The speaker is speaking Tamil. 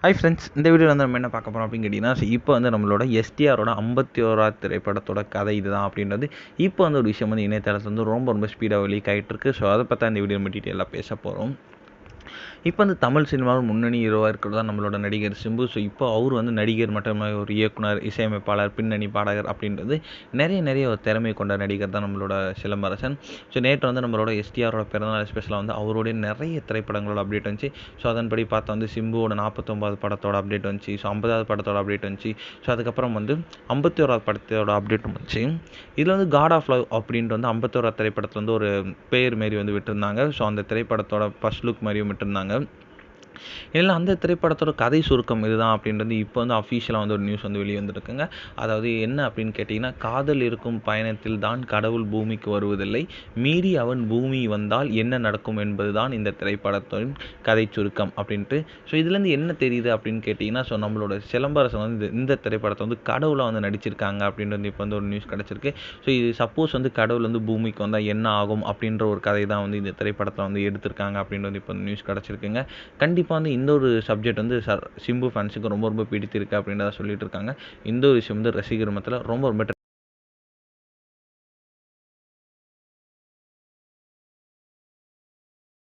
ஹாய் ஃப்ரெண்ட்ஸ், இந்த வீடியோவில் வந்து நம்ம என்ன பார்க்க போகிறோம் அப்படின்னு கேட்டிங்கன்னா, இப்போ வந்து நம்மளோட எஸ்டிஆரோட 51வது திரைப்படத்தோட கதை இதுதான் அப்படின்றது இப்போ வந்து ஒரு விஷயம் வந்து இணையதளத்தில் வந்து ரொம்ப ஸ்பீடாக லீக் ஆகிட்டு இருக்கு. ஸோ அதை பற்றி இந்த வீடியோ நம்ம டீட்டெயிலாக பேச போகிறோம். இப்போ வந்து தமிழ் சினிமாவில் முன்னணி ஹீரோவாக இருக்கிறது தான் நம்மளோட நடிகர் சிம்பு. ஸோ இப்போ அவர் வந்து நடிகர் மட்டும் ஒரு இயக்குனர், இசையமைப்பாளர், பின்னணி பாடகர் அப்படின்றது நிறைய ஒரு திறமை கொண்ட நடிகர் தான் நம்மளோட சிலம்பரசன். ஸோ நேற்று வந்து நம்மளோட எஸ்டிஆரோட பிறந்தநாள் ஸ்பெஷலாக வந்து அவருடைய நிறைய திரைப்படங்களோட அப்டேட் வந்துச்சு. ஸோ அதன்படி பார்த்தா வந்து சிம்புவோட 49வது படத்தோட அப்டேட் வந்துச்சு. ஸோ 50வது படத்தோட அப்டேட் வந்துச்சு. ஸோ அதுக்கப்புறம் வந்து 51வது படத்தோட அப்டேட்டும் வந்துச்சு. இதில் வந்து காட் ஆஃப் லவ் அப்படின்ட்டு வந்து 51வது திரைப்படத்தில் வந்து ஒரு பேர் மாரி வந்து விட்டுருந்தாங்க. ஸோ அந்த திரைப்படத்தோட ஃபர்ஸ்ட் லுக் மாதிரியும் விட்டுருந்தாங்க. இல்லை அந்த திரைப்படத்தோட கதை சுருக்கம் இதுதான் அப்படின்றது இப்போ வந்து அஃபீஷியலாக வந்து ஒரு நியூஸ் வந்து வெளியே வந்துருக்குங்க. அதாவது என்ன அப்படின்னு கேட்டிங்கன்னா, காதல் இருக்கும் பயணத்தில் தான் கடவுள் பூமிக்கு வருவதில்லை, மீறி அவன் பூமி வந்தால் என்ன நடக்கும் என்பது தான் இந்த திரைப்படத்தின் கதை சுருக்கம் அப்படின்ட்டு. ஸோ இதுலேருந்து என்ன தெரியுது அப்படின்னு கேட்டிங்கன்னா, ஸோ நம்மளோட சிலம்பரசன் வந்து இந்த திரைப்படத்தை வந்து கடவுளாக வந்து நடிச்சிருக்காங்க அப்படின்றது இப்போ வந்து ஒரு நியூஸ் கிடச்சிருக்கு. ஸோ இது சப்போஸ் வந்து கடவுள் வந்து பூமிக்கு வந்தால் என்ன ஆகும் அப்படின்ற ஒரு கதை தான் வந்து இந்த திரைப்படத்தில் வந்து எடுத்திருக்காங்க அப்படின்றது இப்போ நியூஸ் கிடச்சிருக்குங்க. கண்டிப்பாக வந்து இந்த ஒரு சப்ஜெக்ட் வந்து சிம்பு ஃபேன்ஸுக்கு ரொம்ப பிடித்திருக்கு அப்படின்றத சொல்லிட்டு இருக்காங்க. இந்த ஒரு விஷயம் வந்து ரசிகர் மத்தியில் ரொம்ப